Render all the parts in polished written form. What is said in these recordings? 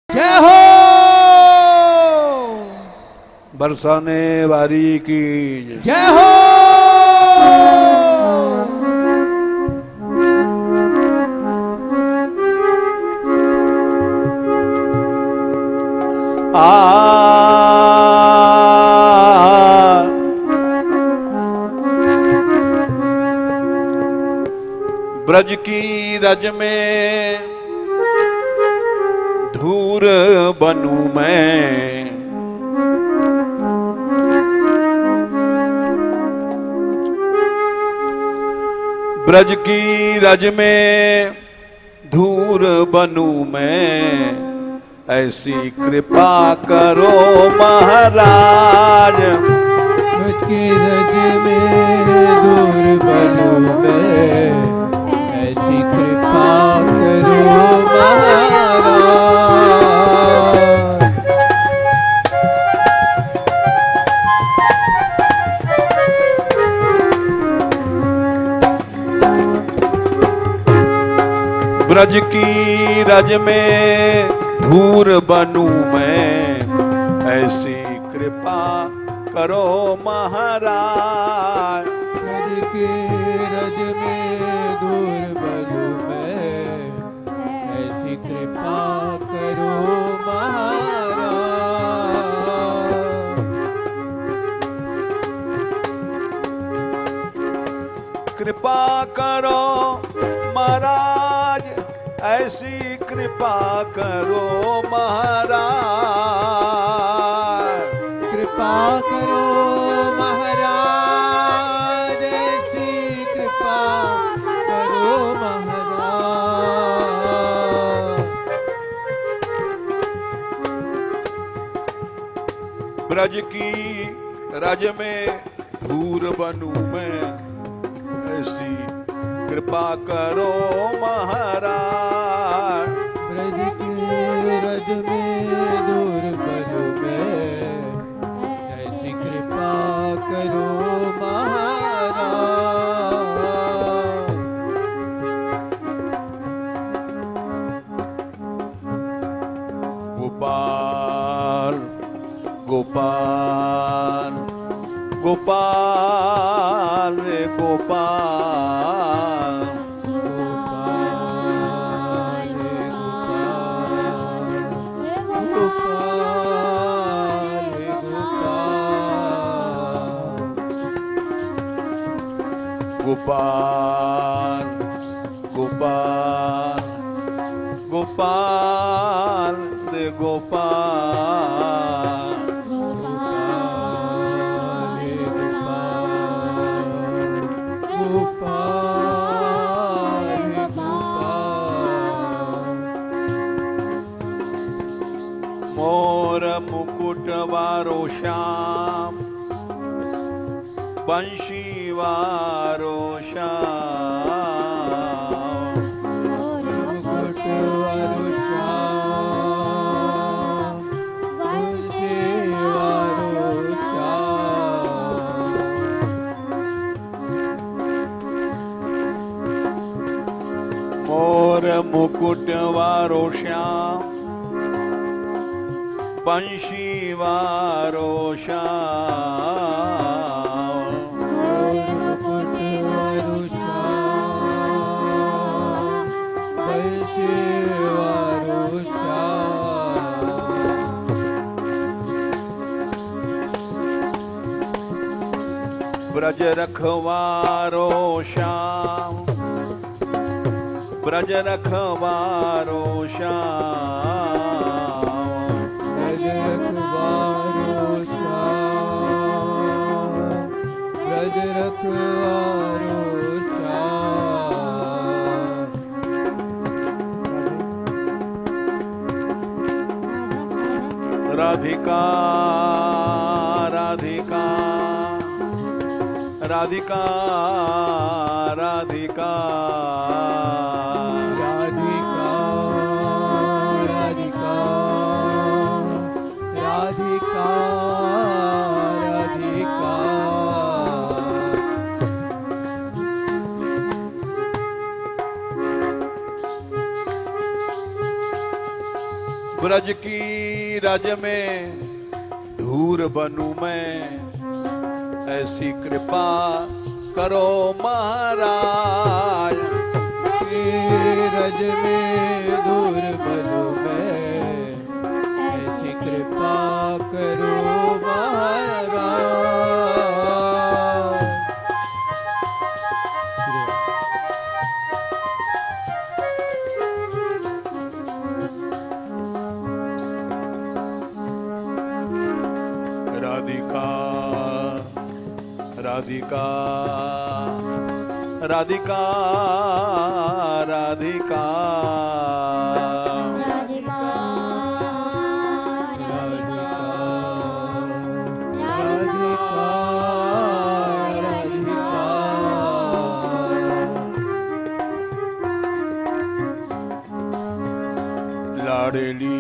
जय हो। बरसाने वारी की जय हो। ब्रज की रज में धूर बनूं मैं, ब्रज की रज में धूर बनूं मैं, ऐसी कृपा करो महाराज। ब्रज की रज में दूर बनूं मैं, ऐसी कृपा करो महाराज। ब्रज की रज में धूर बनूं मैं, ऐसी कृपा करो महाराज। ब्रज की रज में दूर बनूं मैं, ऐसी कृपा करो महाराज। कृपा करो महाराज, ऐसी कृपा करो महाराज। कृपा करो महाराज, ऐसी कृपा करो महाराज। ब्रज की रज में धूर बनूं मैं, ऐसी कृपा करो महाराज। ब्रज की रज में दूर बनूं मैं, ऐसी कृपा करो महाराज। गोपाल गोपाल गोपाल रे गोपाल, गोपाल गोपाल गोपाल रे गोपाल, मोर मुकुट वारो श्याम, बंशी वारो श्याम, मुकुट वारो श्याम, बंशी वारो श्याम। मोर मुकुट वारो श्याम, बंशी वारो श्याम, मुकुट वारो श्याम, बंशी वारो श्याम। ब्रज रखवारो श्याम, ब्रज रखवारो श्याम, ब्रज रखवारो श्याम, ब्रज रखवारो श्याम। राधिका राधिका राधिका राधिका राधिका राधिका राधिका राधिका। ब्रज की रज में धूर बनूं मैं, ऐसी कृपा करो महाराज। रज में दूर बनो मैं, ऐसी कृपा करो महाराज। राधिका राधिका राधिका राधिका राधिका राधिका राधिका लाडली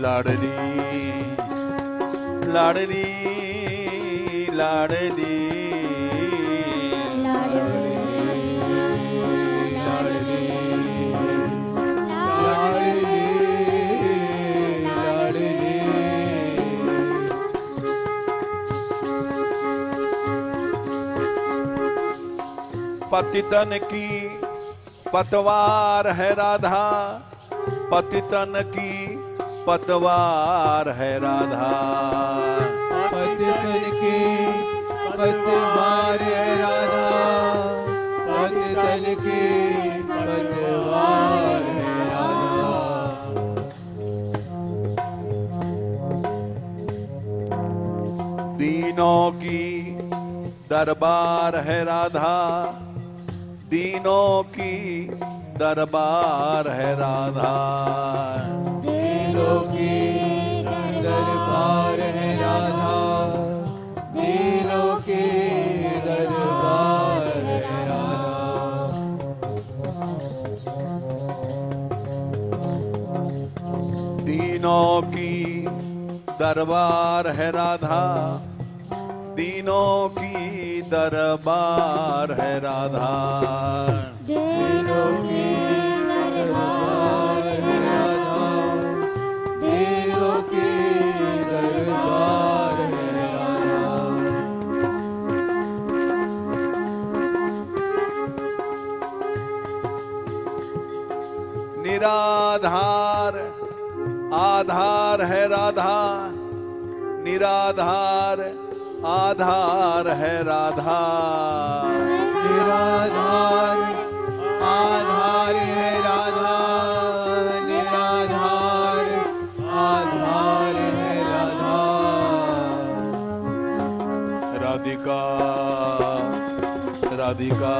लाडली लाडली लाडली पतितन की पतवार है राधा, पतितन की पतवार है राधा। पतितन की पतवार है राधा, पतितन की पतवार है राधा। दीनों की दरबार है राधा, दीनों की दरबार है राधा। दीनों की दरबार है राधा, दीनों की दरबार है राधा। दीनों की दरबार है राधा, दीनों की दरबार है राधा। दीनों की दरबार है राधा, दीनों की दरबार है राधा। निराधार आधार है राधा, निराधार आधार है राधा। निराधार आधार है राधा, निराधार आधार है राधा। राधिका राधिका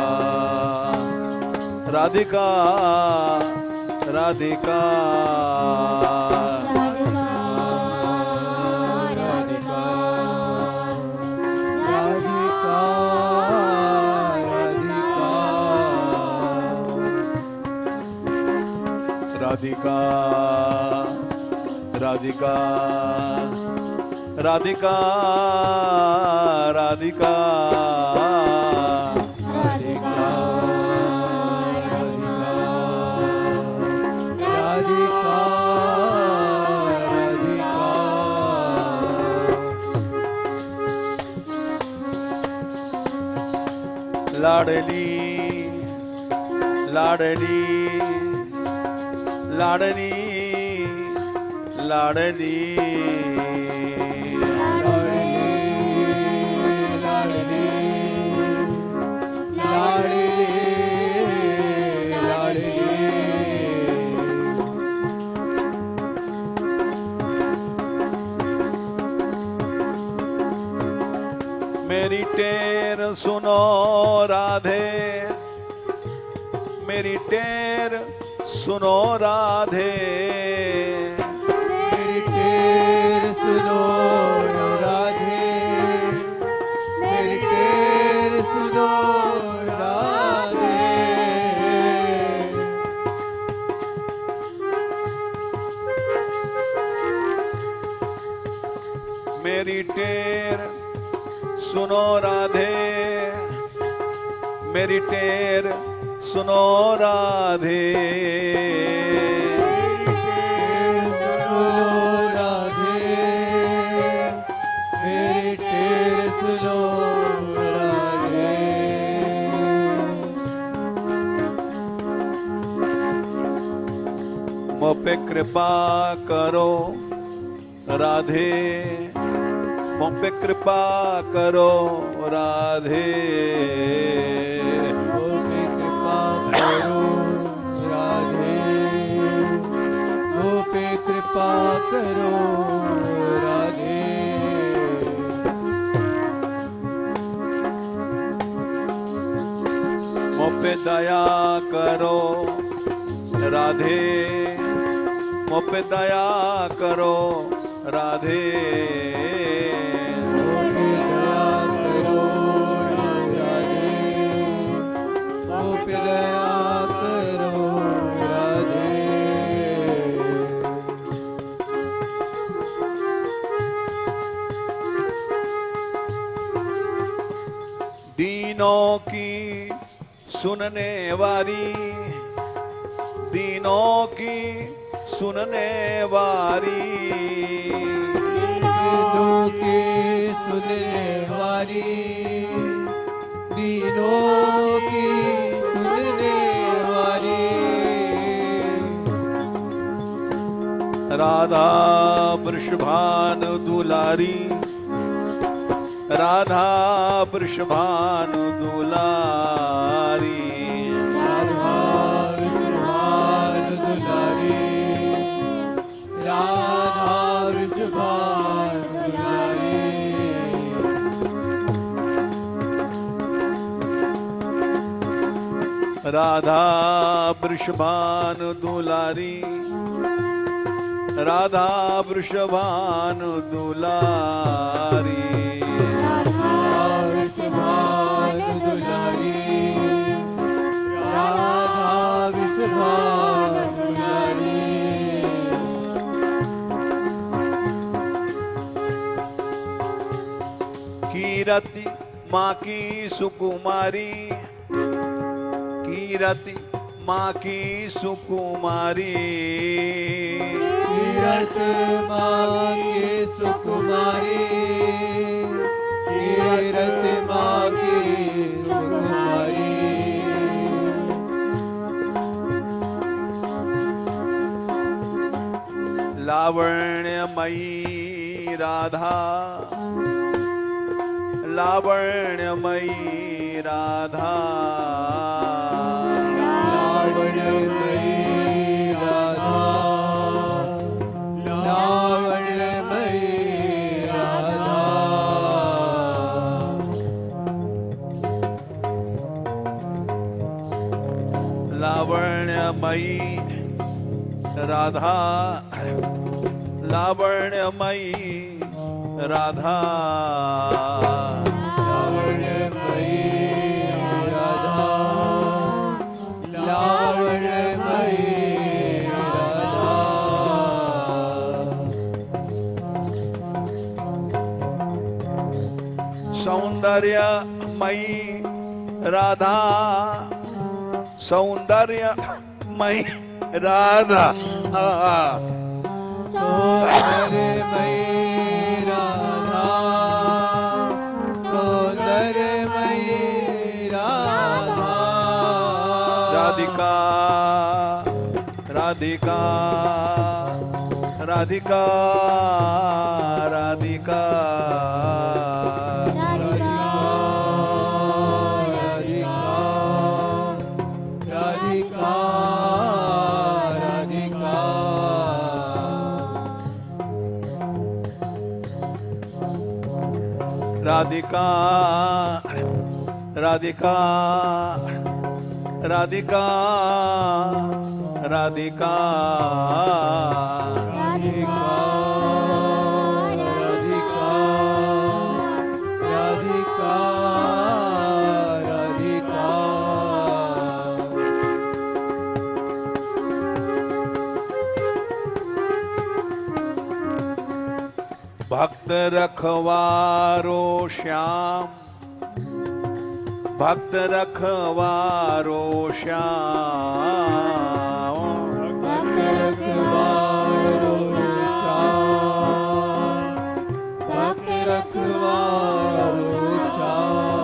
राधिका राधिका राधिका राधिका राधिका राधिका लाडली लाडली लाडली लाडली मेरी टेर सुनो राधे, मेरी टेर सुनो राधे। मेरी टेर सुनो राधे, मेरी टेर सुनो राधे। मेरी टेर सुनो राधे, मेरी टेर सुनो राधे। मुझ पे कृपा करो राधे, मुझ पे कृपा करो राधे, मुझ पे कृपा करो राधे, मुझ पे कृपा करो राधे, मुझ पे दया करो राधे, मुझ पे दया करो राधे, मुझ पे दया करो राधे, मुझ पे दया करो राधे, दीनों की सुनने वाली, दीनों की सुनने वाली, दीनों के सुनने वाली, दीनों की सुनने वाली, राधा वृषभानु दुलारी, राधा वृषभानु दुलारी, राधा वृषभानु दुलारी, राधा वृषभानु दुलारी, राधा वृषभानु दुलारी, राधा वृषभानु दुलारी, राधा वृषभानु दुलारी, राधा वृषभानु दुलारी, कीरति माँ की सुकुमारी, कीरति माँ की सुकुमारी, कीरत माँ के सुकुमारी, कीरत माँ की सुकुमारी, लावण्यमयी राधा, लावण्यमयी राधा, लावण्यमयी राधा, लावण्यमयी राधा, लावण्यमयी राधा, लावण्यमयी राधा, लावण्यमयी राधा, लावण्यमयी राधा, सौंदर्यमयी राधा, सौंदर्यमयी राधा, सौंदर्यमयी राधा, सौंदर्यमयी राधा, राधिका, राधिका, राधिका, राधिका, राधिका, राधिका, राधिका, राधिका, राधिका, राधिका, राधिका, राधिका, राधिका, राधिका, भक्त रखवारो श्याम, भक्त रखवारो श्याम, भक्त रखवारो श्याम, भक्त रखवारो श्याम,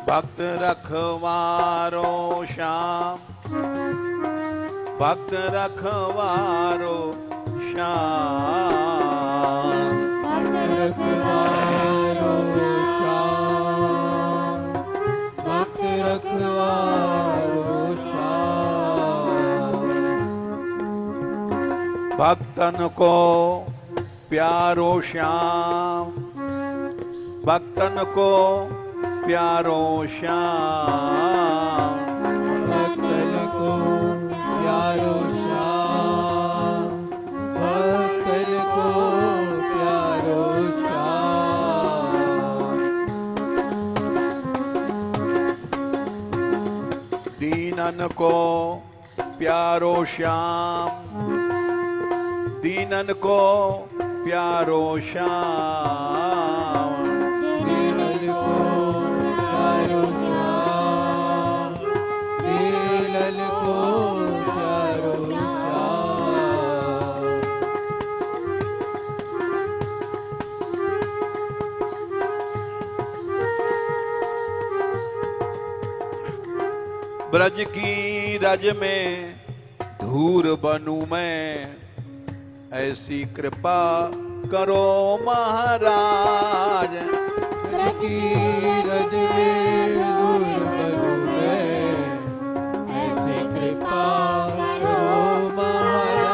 भक्त रखवारो श्याम, भक्त रखवारो श्याम भक्त रखवारो श्याम भक्त रखवारो श्याम भक्तन को प्यारो श्याम भक्तन को प्यारो श्याम भक्तन को प्यारो श्याम भक्तन को प्यारो श्याम दीनन को प्यारो श्याम दीनन को प्यारो श्याम दीनन को प्यारो श्याम दीनन को प्यारो श्याम ब्रज की रज में धूर बनूं मैं ऐसी कृपा करो महाराज ब्रज की रज में दूर बनूं मैं ऐसे कृपा करो महाराज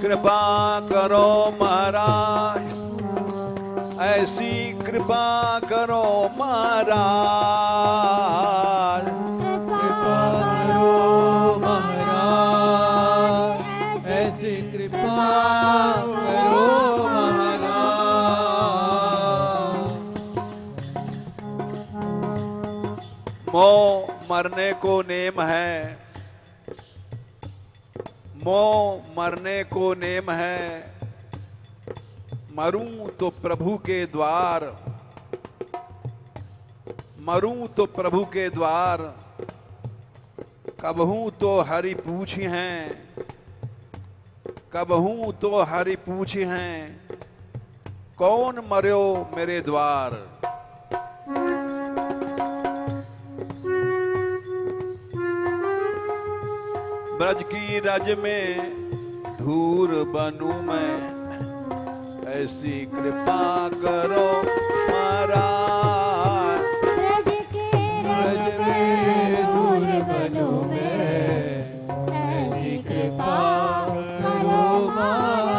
कृपा करो महाराज ऐसी कृपा करो महाराज कृपा करो महाराज ऐसी कृपा करो महाराज मोह मरने को नेम है मोह मरने को नेम है मरूं तो प्रभु के द्वार मरूं तो प्रभु के द्वार कबहूं तो हरि पूछी हैं कबहूं तो हरि पूछी हैं कौन मर्यो मेरे द्वार ब्रज की रज में धूर बनूं मैं ऐसी कृपा करो महाराज ब्रज में दूर बनूं मैं ऐसी कृपा करो महाराज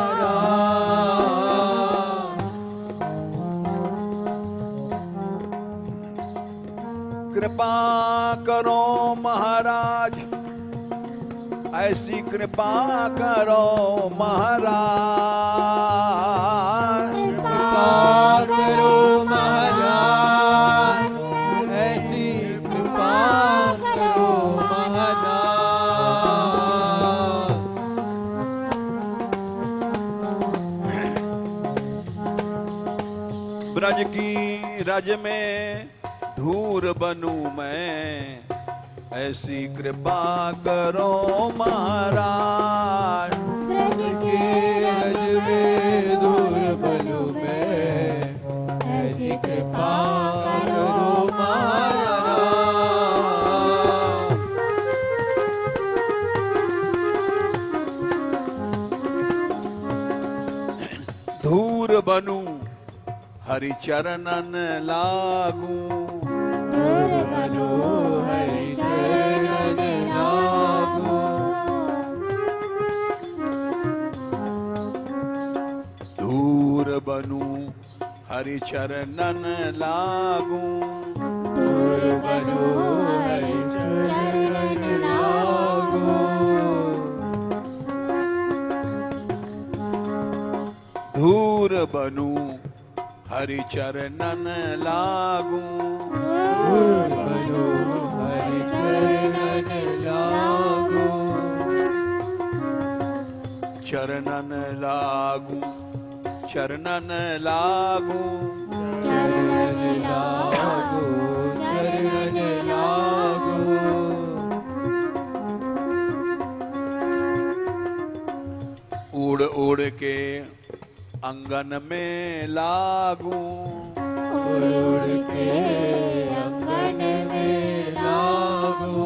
कृपा करो महाराज ऐसी कृपा करो महाराज कृपा करो महाराज ऐसी कृपा करो महाराज ब्रज की रज में धूर बनूं मैं ऐसी कृपा करो महाराज ब्रज के रज में दूर बनूं मैं ऐसी कृपा करो महाराज धूर बनूं हरि चरणन लागूं दूर बनूं हरि चरणन लागूं दूर बनूं हरि चरणन लागूं दूर बनूं हरि चरणन लागूं धूर बनूं हरि चरणन लागूं दूर बनूं हरि चरणन लागूं चरणन लागूं चरणन लागूं चरणन लागूं चरणन लागूं उड़ उड़ के अंगन में लागूं उड़ उड़ के अंगन में लागू,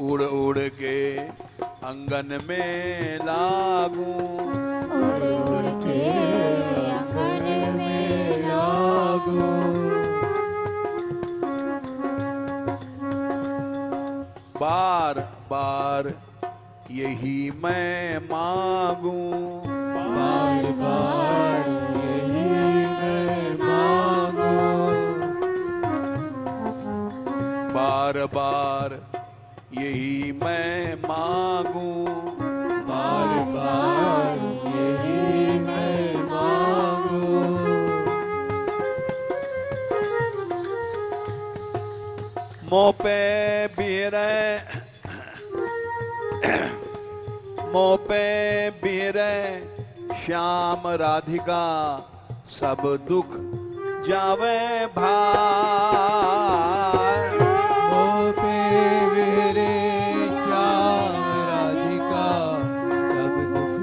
उड़ उड़ के अंगन में लागू, उड़ उड़ के अंगन में लागू। बार बार यही मैं मांगूं, बार बार यही मैं मांगूं, बार बार यही मैं मांगूं, बार बार यही मैं मांगूं। मोह पे बीरे, मोह पे बीरे श्याम राधिका, सब दुख जावे भार। मोह पे विहरे श्याम राधिका, सब दुख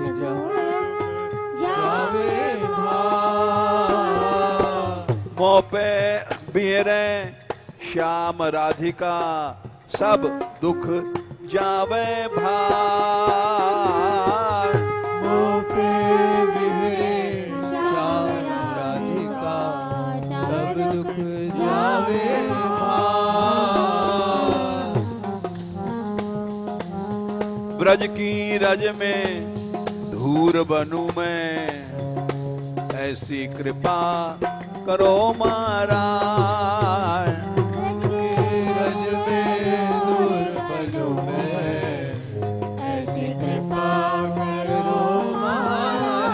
जावे भार। मोह पे बीरे श्याम राधिका, सब दुख जावे भार। मोह पे विहरे श्याम राधिका, सब दुख जावे भार। ब्रज की रज में धूर बनूं मैं, ऐसी कृपा करो महाराज। रज में दूर बनो मैं, ऐसी कृपा करो महाराज।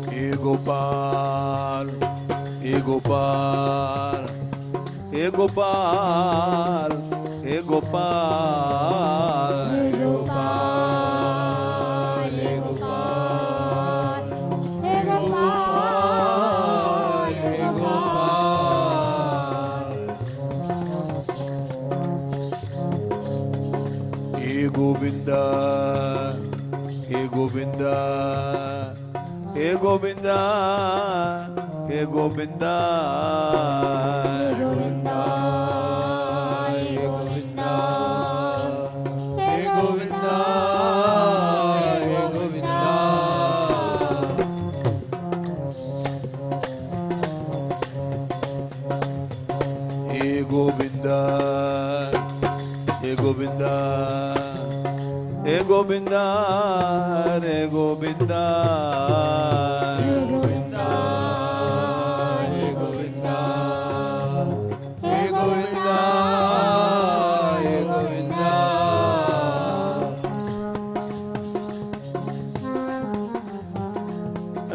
हे गोपाल, हे गोपाल, हे गोपाल, हे गोपाल, हे गोपाल, हे गोपाल, हे गोपाल, हे गोपाल। हे गोविंदा, हे गोविंदा, हे गोविंदा, हे गोविंदा, हे गोविंदा, हे गोविंदा, हे गोविंदा, हे गोविंदा। हे गोविंदा, हे गोविंदा, हे गोविंदा, रे गोविंदा, हे गोविंदा, हे गोविंदा, हे गोविंदा, हे गोविंदा।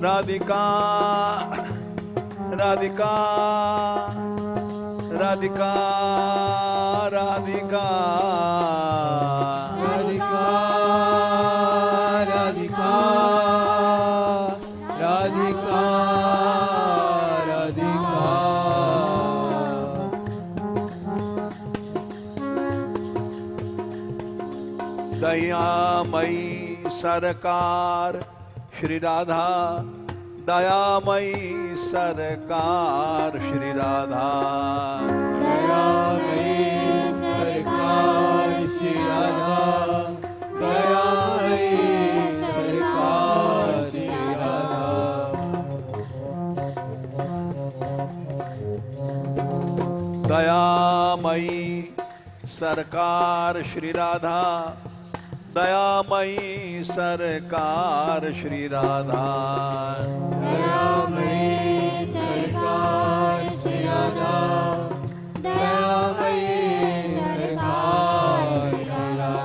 राधिका, राधिका, राधिका, राधिका, राधिका, राधिका, राधिका, राधिका। दयामयी सरकार श्री राधा, दयामयी सरकार श्री राधा, दयामयी सरकार श्री राधा, दयामयी सरकार श्री राधा। दयामयी सरकार श्री राधा, दयामयी सरकार श्री राधा, दयामयी सरकार श्री राधा, दयामयी सरकार श्री राधा।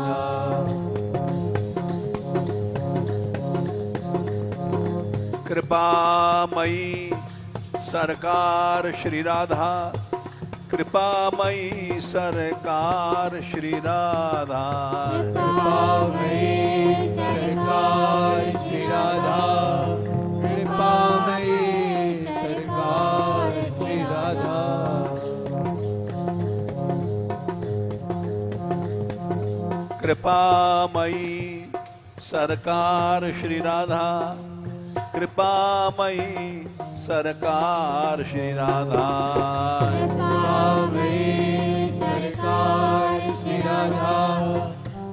कृपामयी सरकार श्री राधा, कृपामयी सरकार श्री राधा, कृपामयी सरकार श्री राधा, कृपामयी सरकार श्री राधा। कृपामयी कृपामयी सरकार श्री राधा, कृपामयी सरकार श्री राधा, कृपामयी सरकार श्री राधा,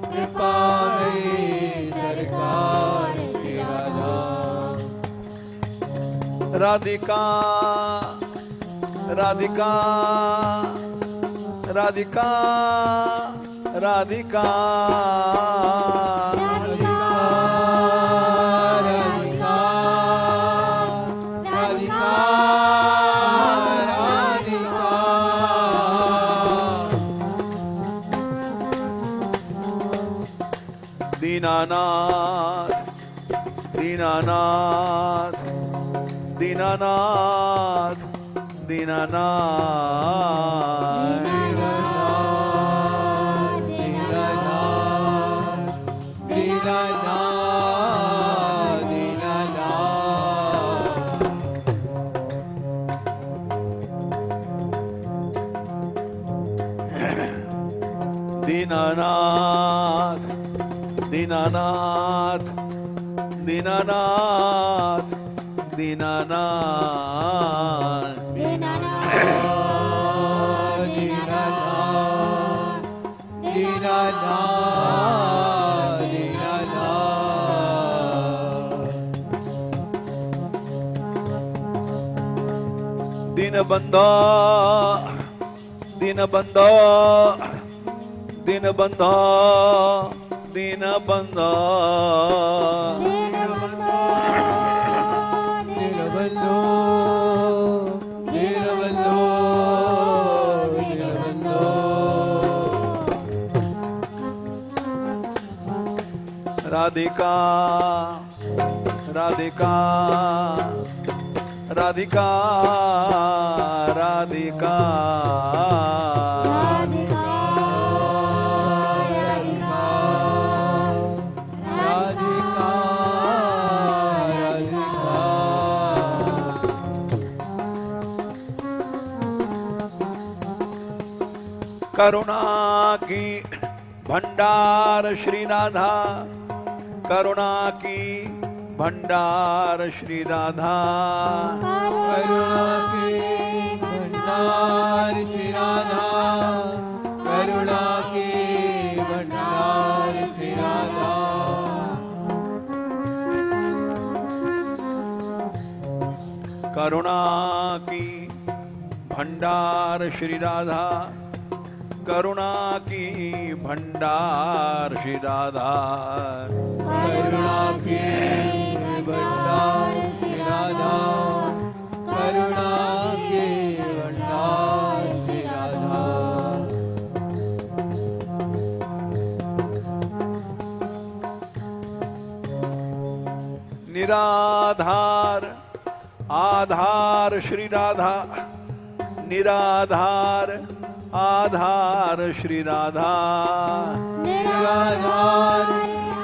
कृपामयी सरकार श्री राधा। राधिका राधिका राधिका राधिका राधिका राधिका राधिका। दीनानाथ दीनानाथ दीनानाथ दीनानाथ दीनानाथ दीनानाथ दीनानाथ दीनानाथ दीनबंधो दीनबंधो दीनबंधो दीनबंधो दीनबंधो दीनबंधो दीनबंधो। राधिका राधिका राधिका राधिका करुणा की भंडार श्री राधा, करुणा की भंडार श्री राधा, करुणा के भंडार श्री राधा, करुणा के भंडार श्री राधा। करुणा की भंडार श्री राधा, करुणा की भंडार श्री राधा, करुणा के भंडार श्री राधा, करुणा के भंडार श्री राधा। निराधार आधार श्री राधा, निराधार आधार श्री राधा, निराधार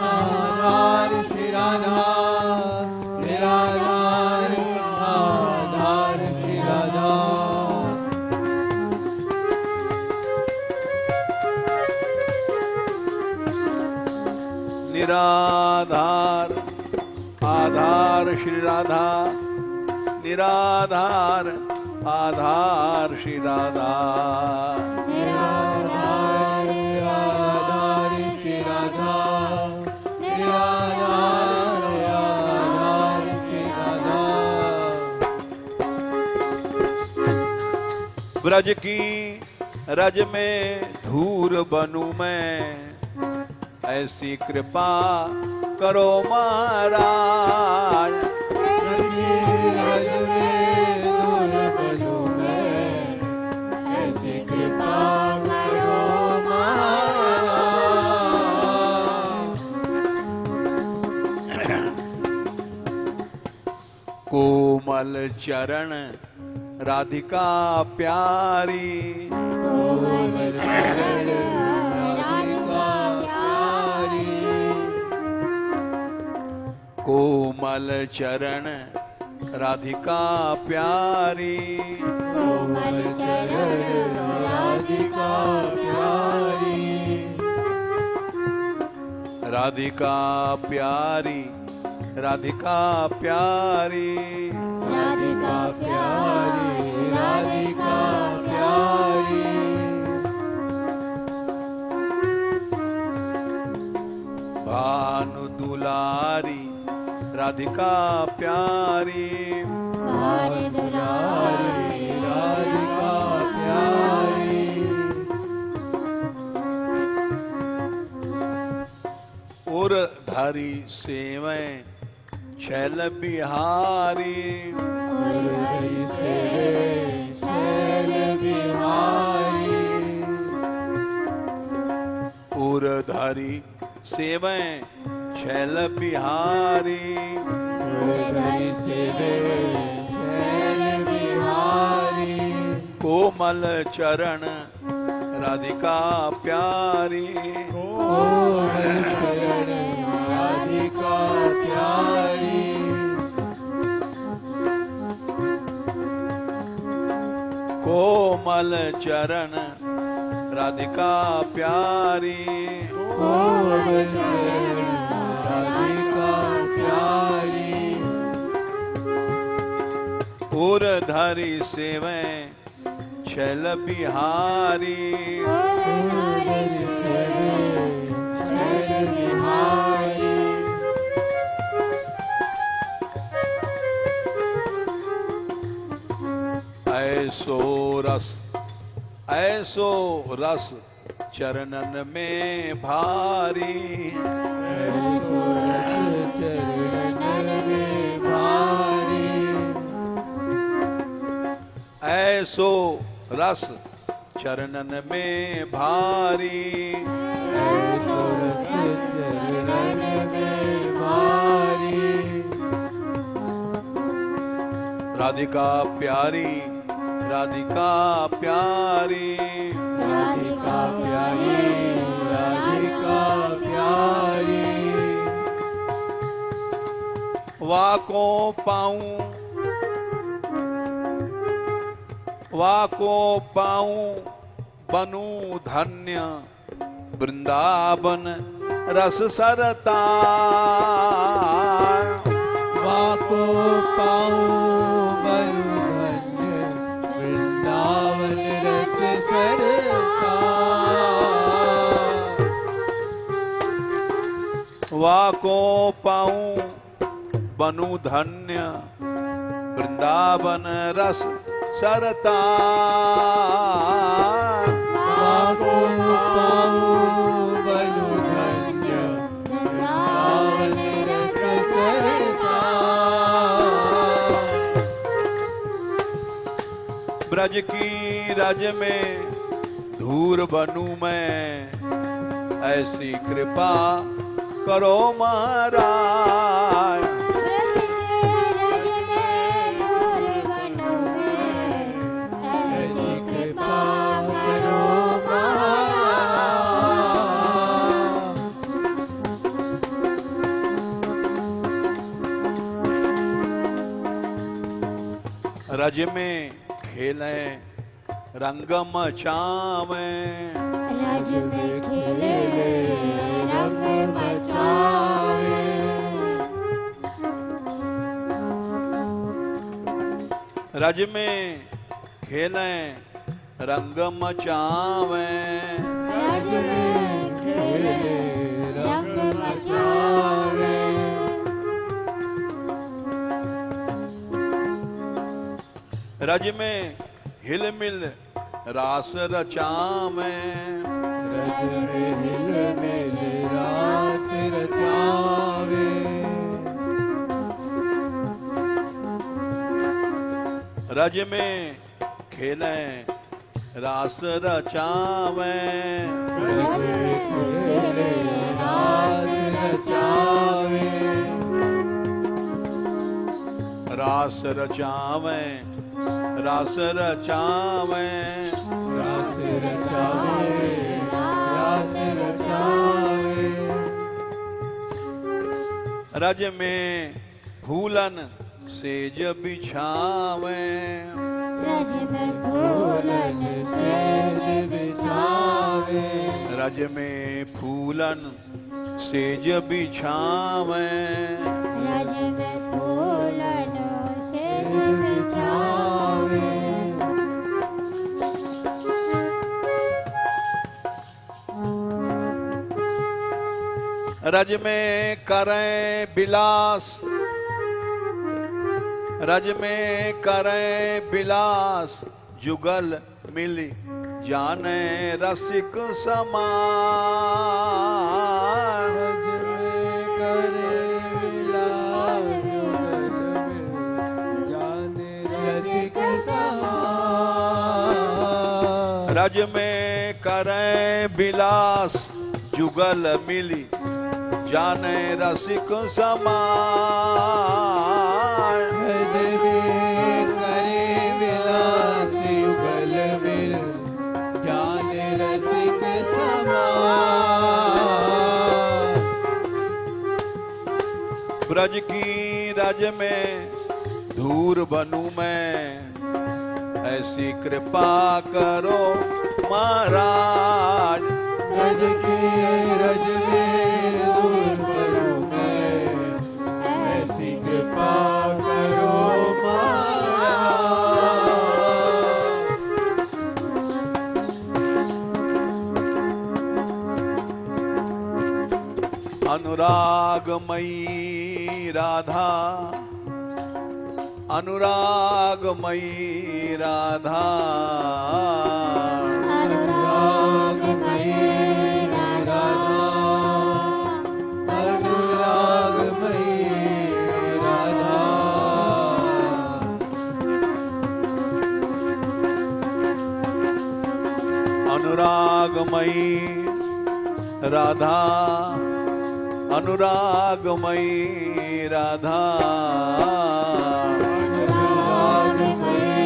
आधार श्री राधा, निराधार आधार श्री राधा। निराधार आधार श्री राधा, निराधार आधार श्री राधा, निराधार आधार श्री राधा, निराधार आधार श्री राधा। ब्रज की रज में धूर बनूं मैं, ऐसी कृपा करो महाराज। रज में दूर बनूं मैं, ऐसी कृपा करो महाराज। कोमल चरण राधिका प्यारी, कोमल चरण राधिका प्यारी, कोमल चरण राधिका प्यारी, कोमल चरण राधिका प्यारी। राधिका प्यारी, राधिका प्यारी, राधिका प्यारी, राधिका प्यारी। भानु दुलारी, राधिका प्यारी, भानु दुलारी, राधिका प्यारी। उर धारी सेवै छैल बिहारी, और हरि सेवे छैल बिहारी। उर धारी सेवै छैल बिहारी, और हरि सेवे छैल बिहारी। कोमल चरण राधिका प्यारी, कोमल चरण राधिका प्यारी। कोमल चरण राधिका प्यारी, कोमल चरण राधिका प्यारी। उर धरी सेवै छैल बिहारी, और हरि सेवे छैल बिहारी। ऐसो रस, ऐसो रस चरणन में भारी, ऐसो रस चरणन में भारी। ऐसो रस चरणन में भारी, ऐसो रस चरणन में भारी। राधिका प्यारी, राधिका प्यारी, राधिका प्यारी, राधिका प्यारी। वाको पाऊं, वाको पाऊं बनूं धन्य, वृंदावन रस सरता। वाको पाऊं बनु धन्य, वृंदावन रस सरता। वाको पाऊं बनूं धन्य, वृंदावन रस सरता। वाको पाऊं बनु धन्य, वृंदावन रस सरता। ब्रज की रज में धूर बनूं मैं, ऐसी कृपा करो महाराज। ऐसी कृपा करो महाराज। रज में खेले रंग मचावे, रज में खेले रंग मचावे। रज में खेले रंग मचावे, रज में खेले रंग मचावे। रज में हिल मिल रास रचावे, रज में हिल मिल रास रचावे। रज में खेले रास रचावे, रज में खेले रास रचावे। रास रचावे, रास रचावे, रास रचावे, रास रचावे। रज में फूलन सेज बिछावे, रज में फूलन सेज बिछावे। रज में फूलन सेज बिछावे रज में फूलन सेज बिछावे रज में करें बिलास रज में करें बिलास जुगल मिली जाने रसिक समान रज में करे विलास जुगल में जाने रसिक समान रज में करें बिलास जुगल मिली जाने रसिक समान रज में करे विलास जुगल मिल जाने रसिक समान ब्रज की रज में धूर बनूं मैं ऐसी कृपा करो महाराज रज की रज में दूर करूं मैं ऐसी कृपा करो महाराज अनुरागमयी राधा अनुरागमयी राधा अनुरागमयी राधा अनुरागमयी राधा अनुरागमयी राधा अनुरागमयी राधा अनुरागमयी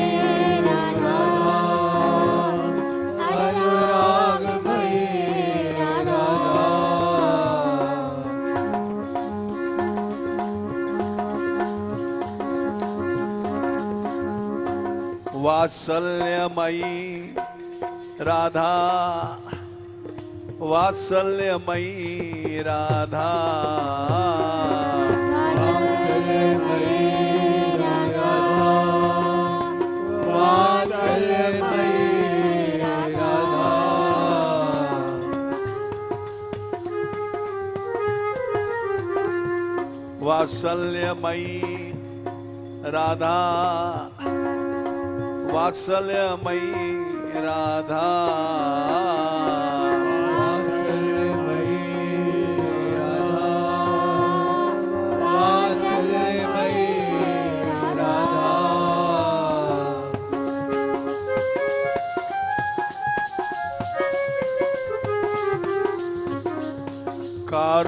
राधा अनुरागमयी राधा वात्सल्यमयी राधा वात्सल्यमयी राधा वात्सल्यमयी राधा वात्सल्यमयी राधा वात्सल्यमयी राधा वात्सल्यमयी राधा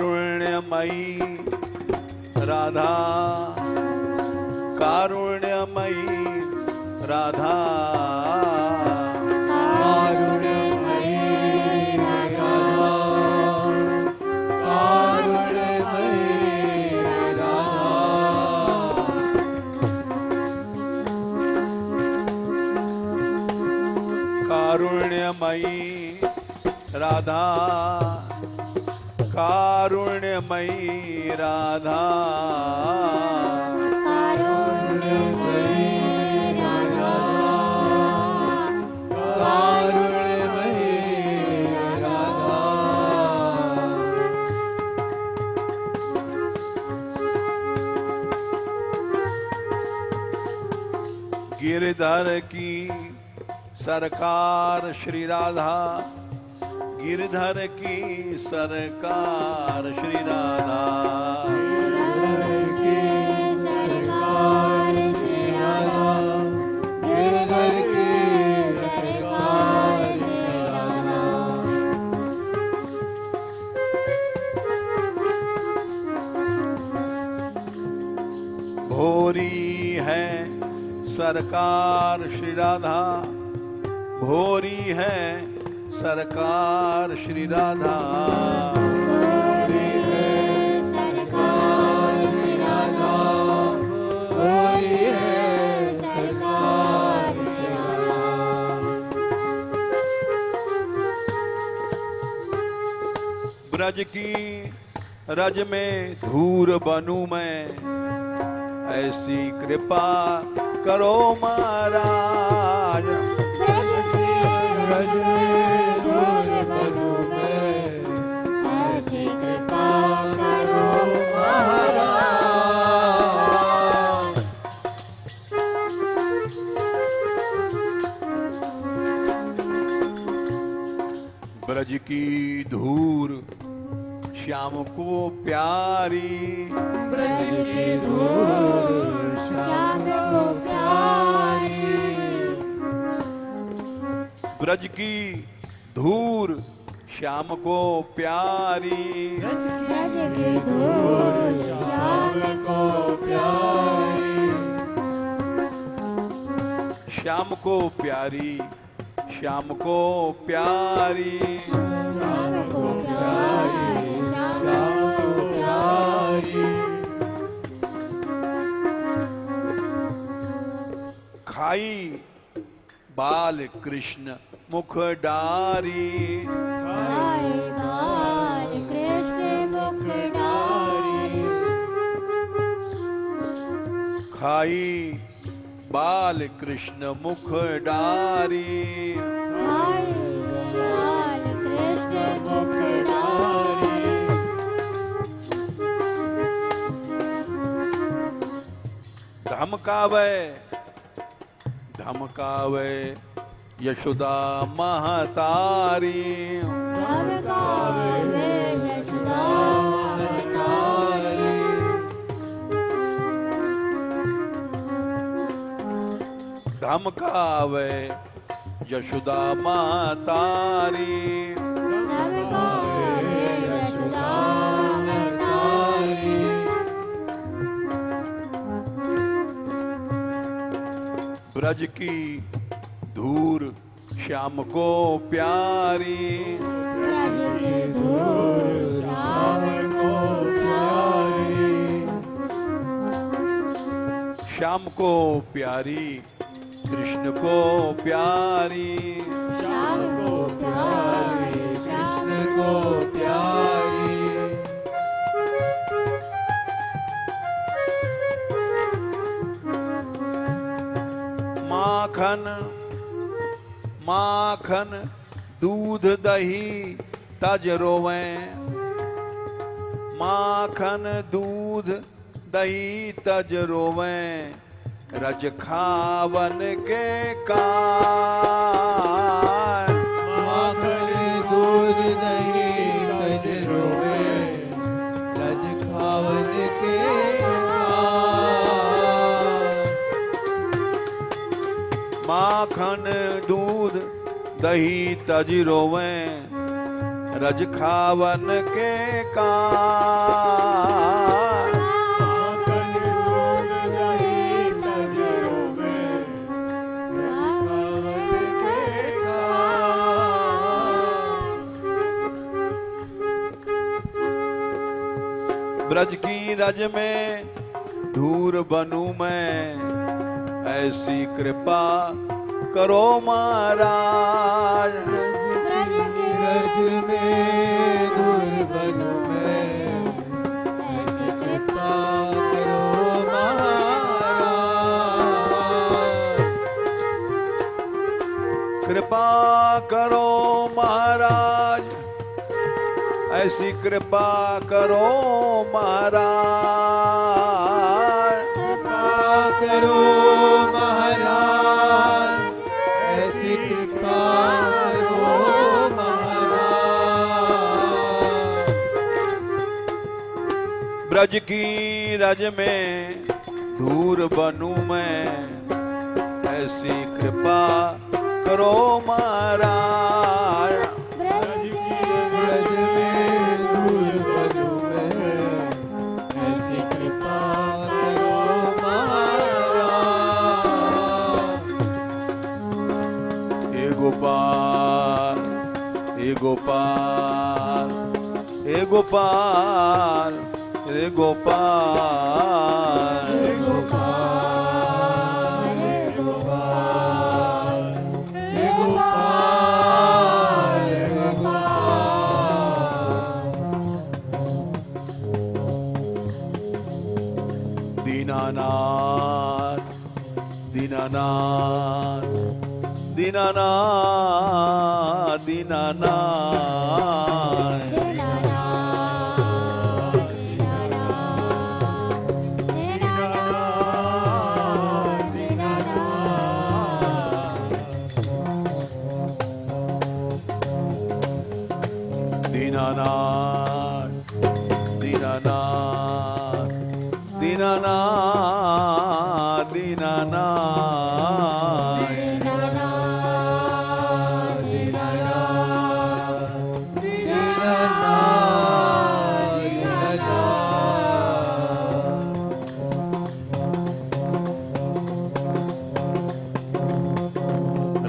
कारुण्यमयी राधा कारुण्यमयी राधा कारुण्यमयी राधा कारुण्यमयी राधा कारुण्यमयी राधा कारुण्यमयी राधा कारुण्यमयी राधा कारुण्यमयी राधा गिरधर की सरकार श्री राधा गिरधर की सरकार श्री राधा गिरधर की सरकार श्री राधा गिरधर की सरकार श्री राधा भोरी है सरकार श्री राधा भोरी है सरकार श्री राधा भोरी है सरकार श्री राधा भोरी है सरकार श्री राधा ब्रज की रज में धूर बनूं मैं, ऐसी कृपा करो महाराज। ब्रज में दूर बनूं मैं, ऐसी कृपा करो महाराज। ब्रज की धूर श्याम को प्यारी, ब्रज की धूर श्याम को प्यारी, ब्रज की धूर श्याम को प्यारी, ब्रज की धूर श्याम को प्यारी, श्याम को प्यारी, श्याम को प्यारी, श्याम को प्यारी, श्याम को प्यारी। खाई बाल कृष्ण मुख डारी, हाय बाल कृष्ण मुख डारी, खाई बाल कृष्ण मुख डारी, हाय बाल कृष्ण मुख डारी, धमकावे धमकावे यशोदा महतारी, धमकावे यशोदा महतारी, धमकावे यशोदा महतारी, धमकावे यशोदा महतारी, ब्रज की धूर श्याम को प्यारी, ब्रज की धूर श्याम को प्यारी, श्याम को प्यारी, कृष्ण को प्यारी, श्याम को प्यारी, कृष्ण को प्यारी, माखन माखन दूध दही तज रोवें, माखन दूध दही तज रोवें, रज खावन के कार। माखन दूध दही तज रोवे, रज खावन के कार। माखन दूध दही तज रोवें, रज खावन के कार। माखन दूध दही तज रोवे, राघव के कार। ब्रज की रज में धूर बनूं मैं, ऐसी कृपा करो महाराज। ब्रज में दूर बनूं मैं, ऐसी कृपा करो महाराज। कृपा करो महाराज, ऐसी कृपा करो महाराज। कृपा करो महाराज, ऐसी कृपा करो महाराज। ब्रज की रज में धूर बनूं मैं, ऐसी कृपा करो महाराज। ब्रज में दूर बनूं मैं, ऐसी कृपा करो महाराज। हे गोपाल हे गोपाल हे गोपाल हे गोपाल हे गोपाल, हे गोपाल, हे गोपाल, हे गोपाल। दीनानाथ दीनानाथ दीनानाथ दीनानाथ दीनानाथ दीनानाथ दीनानाथ दीनानाथ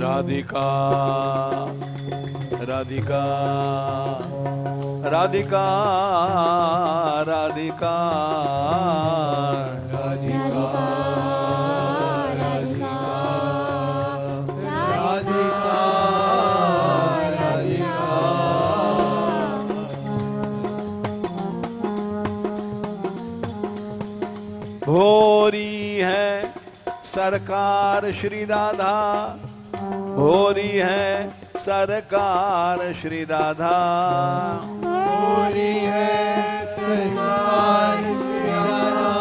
राधिका राधिका राधिका राधिका भोरी है सरकार श्री राधा भोरी है सरकार श्री राधा भोरी है सरकार श्री राधा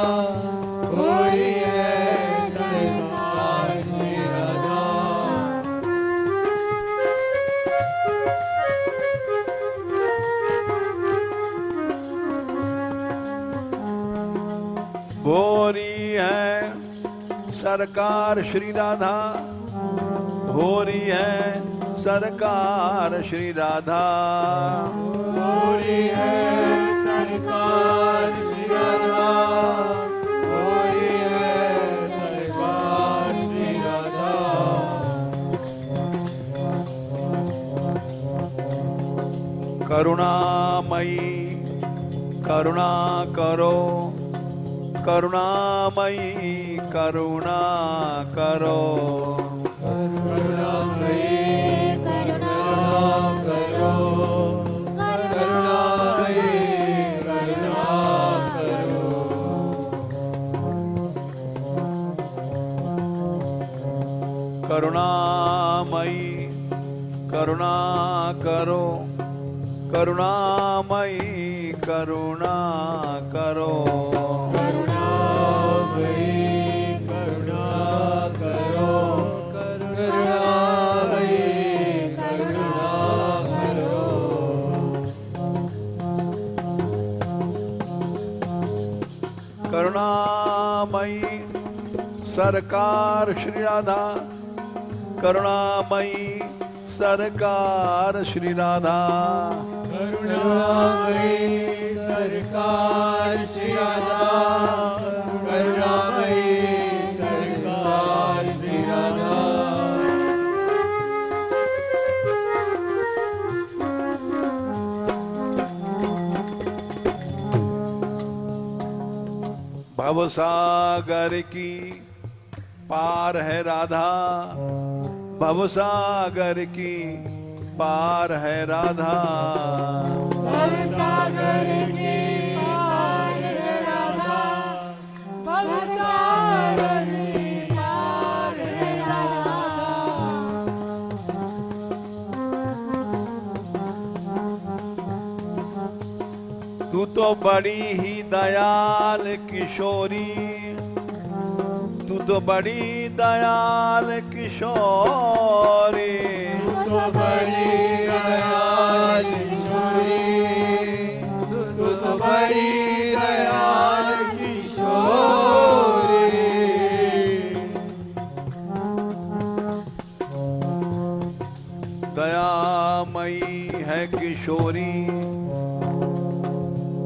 भोरी है सरकार श्री राधा भोरी है सरकार श्री राधा भोरी है सरकार श्री राधा भोरी है सरकार श्री राधा भोरी है सरकार श्री राधा करुणामयी करुणा करो करुणामयी करुणा करो करुणामयी करुणा करो करुणामयी करुणा करो करुणामयी सरकार श्री राधा करुणामयी सरकार श्री राधा करुणामयी सरकार श्री राधा करुणामयी सरकार श्री राधा भवसागर की पार है राधा भवसागर की पार है राधा भवसागर की पार है राधा भवसागर की पार है राधा तू तो बड़ी ही दयाल किशोरी तू तो बड़ी दयाल किशोरी तो बड़ी दयाल किशोरी तू तो बड़ी दयाल किशोरी दयामयी है किशोरी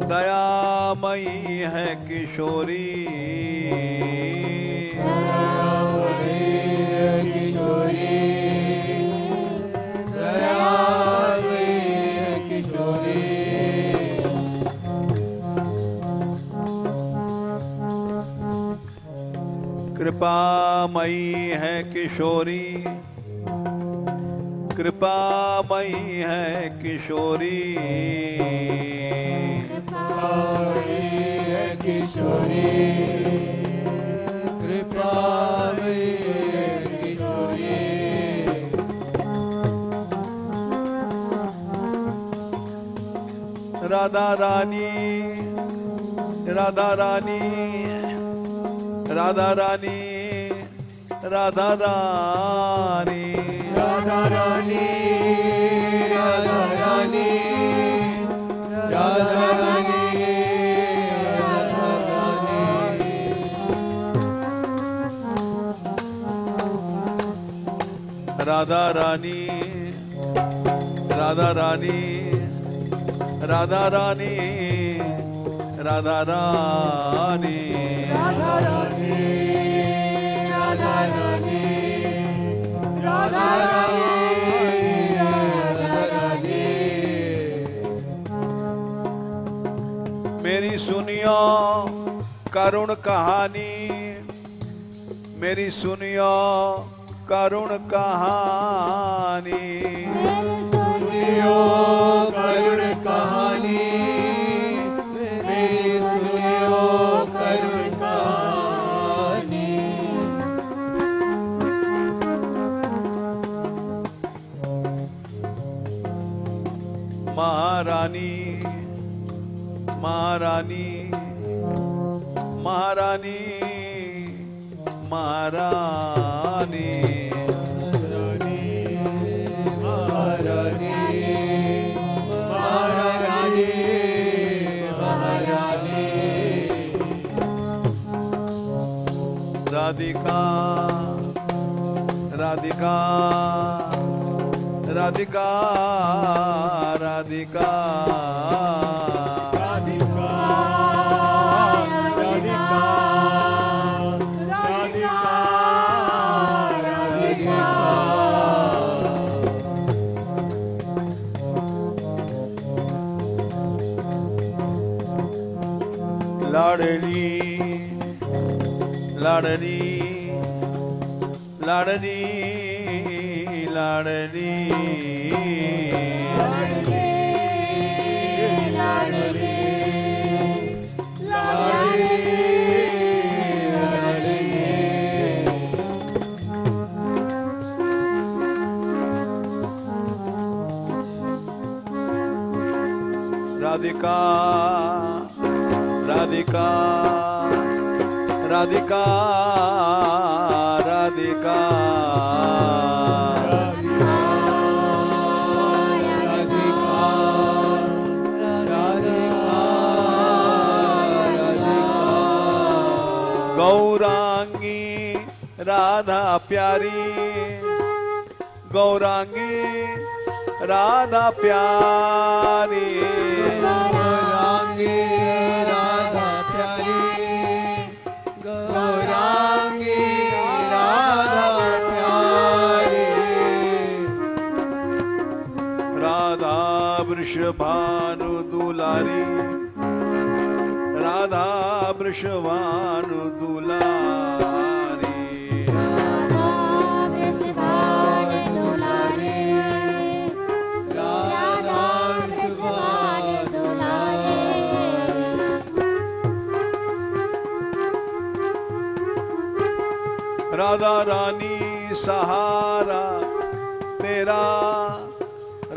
दयामयी है किशोरी किशोरी दयामयी है किशोरी कृपामयी है किशोरी कृपामयी है किशोरी कृपामयी है किशोरी रानी राधा रानी राधा रानी राधा रानी राधा रानी राधा रानी राधा रानी राधा रानी राधा रानी राधा रानी राधा रानी राधा रानी राधा रानी राधा रानी राधा रानी मेरी सुनियो करुण कहानी मेरी सुनियो करुण कहानी सुनियो करुण कहानी मेरी सुनियो करुण कहानी महारानी महारानी महारानी महारानी महारानी महारानी महारानी राधिका राधिका राधिका राधिका राधिका राधिका राधिका राधिका लाडली लाडली लाडली लाडली राधिका राधिका राधिका राधिका गौरांगी राधा प्यारी गौरांगी राधा प्यारी गौरांगी राधा प्यारी गौरांगी राधा प्यारी राधा वृषभानु दुलारी राधा वृषभानु दुलारी राधा राधा रानी सहारा तेरा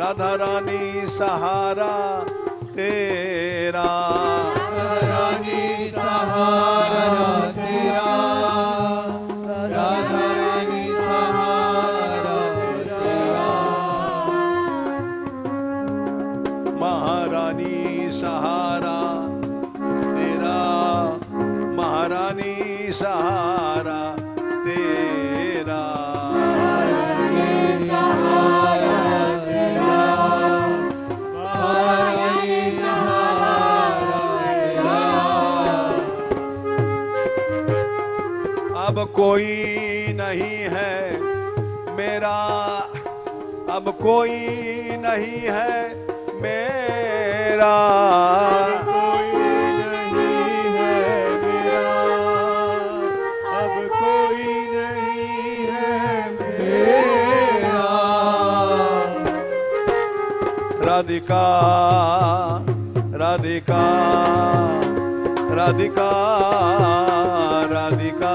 राधा रानी सहारा तेरा रानी सहारा तेरा राधा रानी सहारा तेरा महारानी सहारा तेरा महारानी सहारा तेरा अब कोई नहीं है मेरा अब कोई नहीं है मेरा कोई नहीं है मेरा अब कोई नहीं है मेरा राधिका राधिका राधिका राधिका